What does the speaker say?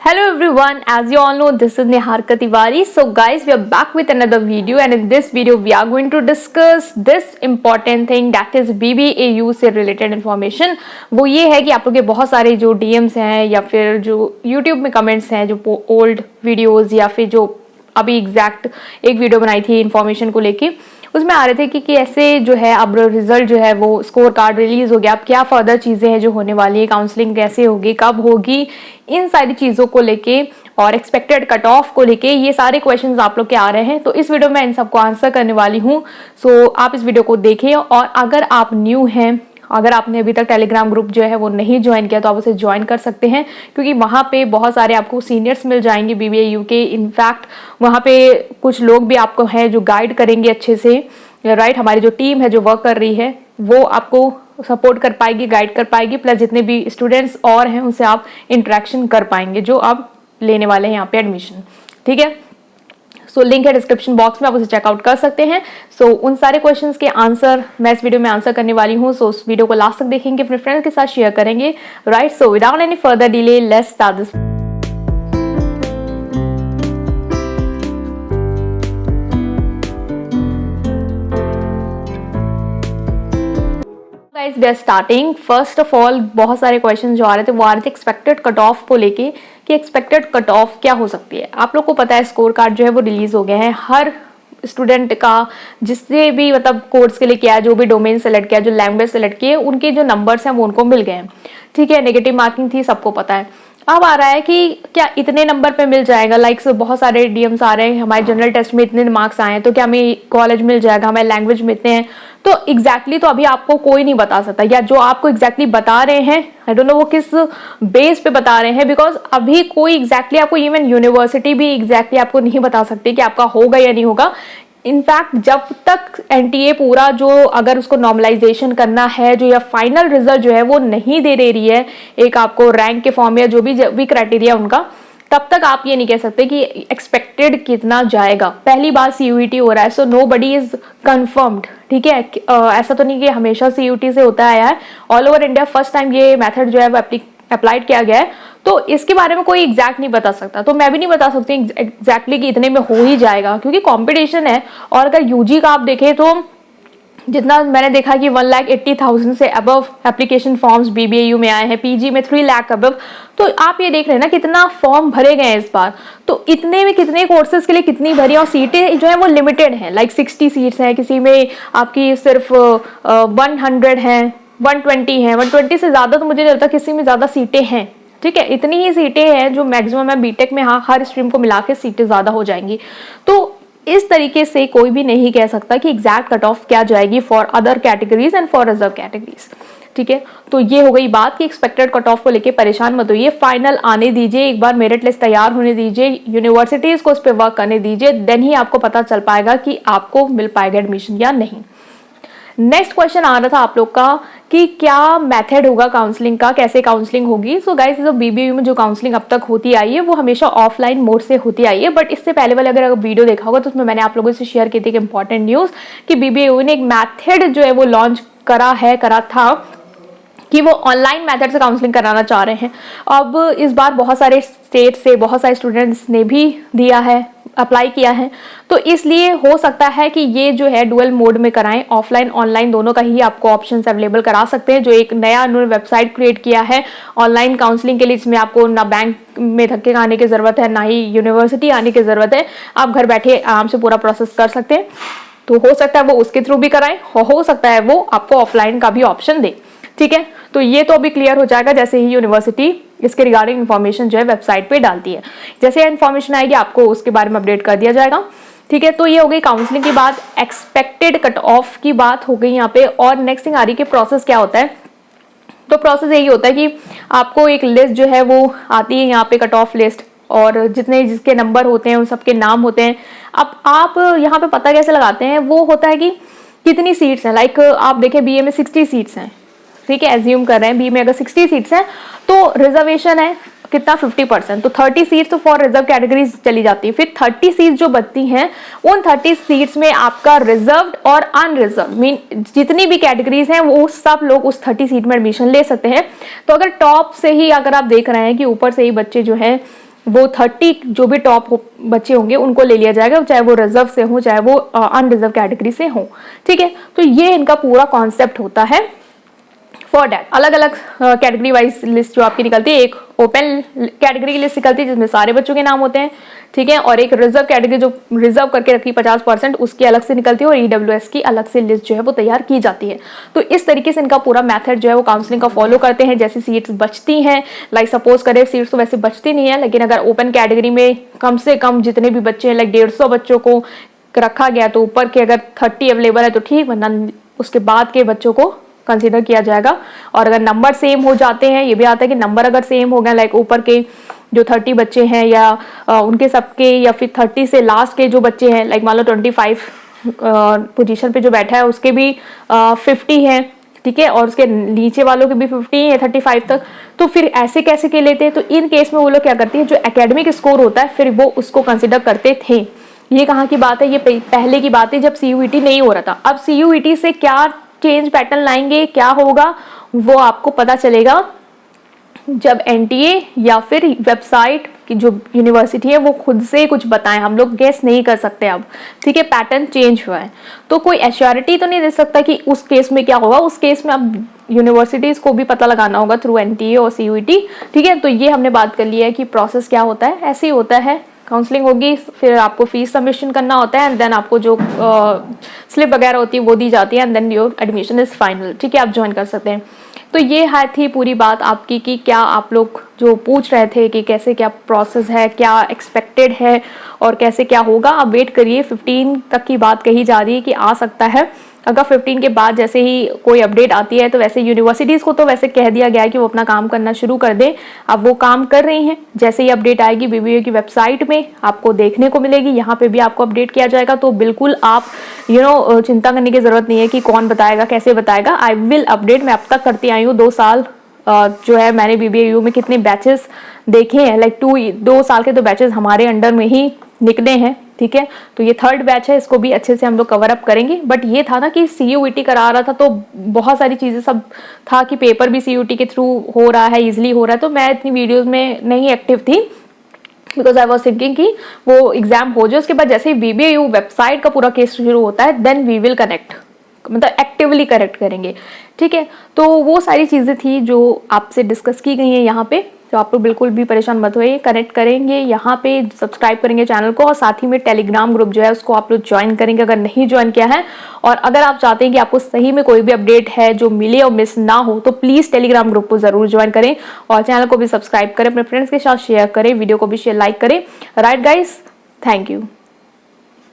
Hello everyone, as you all know, this is Niharika Tiwari. So guys, we are back with another video and in this video we are going to discuss this important thing that is BBAU से related information. वो ये है कि आप लोग के बहुत सारे जो DMs हैं या फिर जो YouTube में comments हैं, जो old videos या फिर जो अभी एग्जैक्ट एक वीडियो बनाई थी इन्फॉर्मेशन को लेके, उसमें आ रहे थे कि ऐसे जो है अब रिजल्ट जो है वो स्कोर कार्ड रिलीज हो गया, अब क्या फर्दर चीज़ें हैं जो होने वाली है, काउंसलिंग कैसे होगी, कब होगी, इन सारी चीज़ों को लेके और एक्सपेक्टेड कट ऑफ को लेके ये सारे क्वेश्चंस आप लोग के आ रहे हैं। तो इस वीडियो में इन सबको आंसर करने वाली हूँ। सो आप इस वीडियो को देखिए और अगर आप न्यू हैं, अगर आपने अभी तक टेलीग्राम ग्रुप जो है वो नहीं ज्वाइन किया तो आप उसे ज्वाइन कर सकते हैं, क्योंकि वहाँ पे बहुत सारे आपको सीनियर्स मिल जाएंगे BBAU के। इनफैक्ट वहाँ पे कुछ लोग भी आपको हैं जो गाइड करेंगे अच्छे से, राइट। हमारी जो टीम है जो वर्क कर रही है वो आपको सपोर्ट कर पाएगी, गाइड कर पाएगी, प्लस जितने भी स्टूडेंट्स और हैं उनसे आप इंटरेक्शन कर पाएंगे जो आप लेने वाले हैं यहाँ पे एडमिशन, ठीक है। सो लिंक है डिस्क्रिप्शन बॉक्स में, आप उसे चेकआउट कर सकते हैं। सो उन सारे क्वेश्चंस के आंसर मैं इस वीडियो में आंसर करने वाली हूँ। सो उस वीडियो को लास्ट तक देखेंगे, अपने फ्रेंड्स के साथ शेयर करेंगे, right. So without any further delay let's start this. Guys we are starting. First of all बहुत सारे क्वेश्चन जो आ रहे थे वो आ रहे थे एक्सपेक्टेड कट ऑफ को लेके कि एक्सपेक्टेड कट ऑफ क्या हो सकती है। आप लोग को पता है स्कोर कार्ड जो है वो रिलीज हो गया है। हर स्टूडेंट का जिसने भी मतलब कोर्स के लिए किया, जो भी डोमेन सेलेक्ट किया, जो लैंग्वेज सेलेक्ट किए, उनके जो नंबर्स हैं वो उनको मिल गए हैं, ठीक है। नेगेटिव मार्किंग थी, सबको पता है। अब आ रहा है कि क्या इतने नंबर पे मिल जाएगा, लाइक बहुत सारे DMs आ रहे हैं, हमारे जनरल टेस्ट में इतने मार्क्स आए हैं तो क्या हमें कॉलेज मिल जाएगा, हमारे लैंग्वेज में इतने हैं। तो एग्जैक्टली तो अभी आपको कोई नहीं बता सकता, या जो आपको एग्जैक्टली बता रहे हैं आई डोंट नो वो किस बेस पे बता रहे हैं, बिकॉज अभी कोई एग्जैक्टली आपको, इवन यूनिवर्सिटी भी एग्जैक्टली आपको नहीं बता सकती कि आपका होगा या नहीं होगा। इनफैक्ट जब तक NTA पूरा जो अगर उसको नॉर्मलाइजेशन करना है, जो या फाइनल रिजल्ट जो है वो नहीं दे रही है एक आपको रैंक के फॉर्म या जो भी क्राइटेरिया उनका, तब तक आप ये नहीं कह सकते कि एक्सपेक्टेड कितना जाएगा। पहली बार CUET हो रहा है, सो नोबडी इज कंफर्म्ड, ठीक है। ऐसा तो नहीं कि हमेशा CUET से होता आया है, all over India first time ये मेथड जो है वो अप्लाइड किया गया है, तो इसके बारे में कोई एग्जैक्ट नहीं बता सकता। तो मैं भी नहीं बता सकती एग्जैक्टली कि इतने में हो ही जाएगा, क्योंकि कंपटीशन है। और अगर UG का आप देखें तो जितना मैंने देखा कि 1,80,000 से अबव एप्लीकेशन फॉर्म्स BBAU में आए हैं, PG में 3 लाख अबव। तो आप ये देख रहे हैं ना कितना फॉर्म भरे गए हैं इस बार। तो इतने में कितने कोर्सेज के लिए कितनी भरी, और सीटें जो है वो लिमिटेड हैं, लाइक 60 सीट्स हैं, किसी में आपकी सिर्फ 100 हैं, 120 हैं, 120 से ज़्यादा तो मुझे नहीं लगता किसी में ज़्यादा सीटें हैं, ठीक है। इतनी ही सीटें हैं जो मैक्सिमम है बीटेक में, हाँ हर स्ट्रीम को मिला के सीटें ज़्यादा हो जाएंगी। तो इस तरीके से कोई भी नहीं कह सकता कि एग्जैक्ट कट ऑफ क्या जाएगी for other categories and for reserve categories, ठीक है। तो ये हो गई बात कि एक्सपेक्टेड कट ऑफ को लेके परेशान मत होइए, फाइनल आने दीजिए, एक बार मेरिट लिस्ट तैयार होने दीजिए, यूनिवर्सिटीज को उस पर वर्क करने दीजिए, देन ही आपको पता चल पाएगा कि आपको मिल पाएगा एडमिशन या नहीं। नेक्स्ट क्वेश्चन आ रहा था आप लोग का कि क्या मेथड होगा काउंसलिंग का, कैसे काउंसलिंग होगी। सो गाइस जो BBAU में जो काउंसलिंग अब तक होती आई है वो हमेशा ऑफलाइन मोड से होती आई है, बट इससे पहले वाले अगर वीडियो देखा होगा तो उसमें मैंने आप लोगों से शेयर की थी कि इंपॉर्टेंट न्यूज़ कि BBAU ने एक मैथड जो है वो लॉन्च करा था कि वो ऑनलाइन मेथड से काउंसलिंग कराना चाह रहे हैं। अब इस बार बहुत सारे स्टेट से बहुत सारे स्टूडेंट्स ने भी दिया है, अप्लाई किया है, तो इसलिए हो सकता है कि ये जो है डुअल मोड में कराएं, ऑफलाइन ऑनलाइन दोनों का ही आपको ऑप्शंस अवेलेबल करा सकते हैं। जो एक नया उन्होंने वेबसाइट क्रिएट किया है ऑनलाइन काउंसलिंग के लिए, इसमें आपको ना बैंक में धक्के खाने की ज़रूरत है, ना ही यूनिवर्सिटी आने की ज़रूरत है, आप घर बैठे आराम से पूरा प्रोसेस कर सकते हैं। तो हो सकता है वो उसके थ्रू भी कराएं, हो सकता है वो आपको ऑफलाइन का भी ऑप्शन दे, ठीक है। तो ये तो अभी क्लियर हो जाएगा जैसे ही यूनिवर्सिटी इसके रिगार्डिंग इन्फॉर्मेशन जो है वेबसाइट पे डालती है। जैसे इन्फॉर्मेशन आएगी आपको उसके बारे में अपडेट कर दिया जाएगा, ठीक है। तो ये हो गई काउंसलिंग की बात, एक्सपेक्टेड कट ऑफ की बात हो गई यहाँ पे। और नेक्स्ट थिंग आ रही कि प्रोसेस क्या होता है। तो प्रोसेस यही होता है कि आपको एक लिस्ट जो है वो आती है यहाँ पे, कट ऑफ लिस्ट, और जिसके नंबर होते हैं उन सबके नाम होते हैं। अब आप यहाँ पे पता कैसे लगाते हैं, वो होता है कि कितनी सीट्स हैं। लाइक आप देखें BA में 60 सीट्स हैं, ठीक है, एज्यूम कर रहे हैं B में अगर 60 सीट्स हैं तो रिजर्वेशन है कितना 50%, तो 30 सीट्स फॉर रिजर्व कैटेगरीज चली जाती है। फिर 30 सीट्स जो बचती हैं उन 30 सीट्स में आपका रिजर्व्ड और अनरिजर्व मीन जितनी भी कैटेगरीज हैं वो सब लोग उस 30 सीट में एडमिशन ले सकते हैं। तो अगर टॉप से ही अगर आप देख रहे हैं कि ऊपर से ही बच्चे जो हैं वो 30 जो भी टॉप बच्चे होंगे उनको ले लिया जाएगा, चाहे वो रिजर्व से हो चाहे वो अनरिजर्व कैटेगरी से हो। ठीक है, तो ये इनका पूरा कॉन्सेप्ट होता है। फॉर डैट अलग अलग कैटेगरी वाइज लिस्ट जो आपकी निकलती है, एक ओपन कैटेगरी की लिस्ट निकलती है जिसमें सारे बच्चों के नाम होते हैं। ठीक है, और एक रिजर्व कैटेगरी जो रिजर्व करके रखी 50% उसकी अलग से निकलती है, और ईडब्ल्यूएस की अलग से लिस्ट जो है वो तैयार की जाती है। तो इस तरीके से इनका पूरा मेथड जो है वो काउंसलिंग का फॉलो करते हैं। जैसे सीट्स बचती हैं, लाइक सपोज करें सीट्स तो वैसे बचती नहीं है, लेकिन अगर ओपन कैटेगरी में कम से कम जितने भी बच्चे हैं, लाइक 150 बच्चों को रखा गया, तो ऊपर के अगर 30 अवेलेबल है तो ठीक, वरना उसके बाद के बच्चों को कंसीडर किया जाएगा। और अगर नंबर सेम हो जाते हैं, ये भी आता है कि नंबर अगर सेम हो गया, लाइक ऊपर के जो 30 बच्चे हैं या उनके सबके, या फिर 30 से लास्ट के जो बच्चे हैं, लाइक मान लो 25 पोजीशन पे जो बैठा है उसके भी 50 हैं, ठीक है, और उसके नीचे वालों के भी 50 है 35 तक, तो फिर ऐसे कैसे के लेते हैं? तो इन केस में वो लोग क्या करते हैं, जो एकेडमिक स्कोर होता है फिर वो उसको कंसिडर करते थे। ये कहाँ की बात है? ये पहले की बात है जब CUET नहीं हो रहा था। अब CUET से क्या चेंज पैटर्न लाएंगे, क्या होगा, वो आपको पता चलेगा जब NTA या फिर वेबसाइट की जो यूनिवर्सिटी है वो खुद से कुछ बताएं। हम लोग गेस नहीं कर सकते अब, ठीक है, पैटर्न चेंज हुआ है तो कोई एश्योरिटी तो नहीं दे सकता कि उस केस में क्या होगा। उस केस में अब यूनिवर्सिटीज को भी पता लगाना होगा थ्रू NTA और CUET। ठीक है, तो ये हमने बात कर लिया है कि प्रोसेस क्या होता है। ऐसे ही होता है, काउंसलिंग होगी, फिर आपको फीस सबमिशन करना होता है, एंड देन आपको जो स्लिप वगैरह होती है वो दी जाती है, and then your admission is final. ठीक है, आप ज्वाइन कर सकते हैं। तो ये है थी पूरी बात आपकी कि क्या आप लोग जो पूछ रहे थे कि कैसे क्या प्रोसेस है, क्या एक्सपेक्टेड है और कैसे क्या होगा। आप वेट करिए, 15 तक की बात कही जा रही है कि आ सकता है। अगर 15 के बाद जैसे ही कोई अपडेट आती है तो वैसे यूनिवर्सिटीज़ को तो वैसे कह दिया गया है कि वो अपना काम करना शुरू कर दें। अब वो काम कर रही हैं, जैसे ही अपडेट आएगी BBA की वेबसाइट में आपको देखने को मिलेगी, यहाँ पे भी आपको अपडेट किया जाएगा। तो बिल्कुल आप चिंता करने की ज़रूरत नहीं है कि कौन बताएगा कैसे बताएगा। I will update. मैं अब तक करती आई हूँ 2 साल जो है मैंने BBA में कितने बैचेस देखे हैं, लाइक 2 साल के तो बैचेस हमारे अंडर में ही निकले हैं। ठीक है, तो ये 3rd बैच है, इसको भी अच्छे से हम लोग कवर अप करेंगे। बट ये था ना कि CUET करा रहा था तो बहुत सारी चीज़ें सब था कि पेपर भी CUET के थ्रू हो रहा है, इजिली हो रहा है, तो मैं इतनी वीडियोज़ में नहीं एक्टिव थी बिकॉज आई वॉज थिंकिंग कि वो एग्जाम हो जाए, उसके बाद जैसे ही BBA वेबसाइट का पूरा केस शुरू होता है देन वी विल कनेक्ट, मतलब एक्टिवली करेक्ट करेंगे। ठीक है, तो वो सारी चीज़ें थी जो आपसे डिस्कस की गई हैं यहाँ पे। तो आप लोग बिल्कुल भी परेशान मत होइए, कनेक्ट करेंगे यहाँ पे, सब्सक्राइब करेंगे चैनल को, और साथ ही में टेलीग्राम ग्रुप जो है उसको आप लोग ज्वाइन करेंगे अगर नहीं ज्वाइन किया है। और अगर आप चाहते हैं कि आपको सही में कोई भी अपडेट है जो मिले और मिस ना हो तो प्लीज़ टेलीग्राम ग्रुप को ज़रूर ज्वाइन करें, और चैनल को भी सब्सक्राइब करें, अपने फ्रेंड्स के साथ शेयर करें, वीडियो को भी शेयर लाइक करें। Right guys, thank you.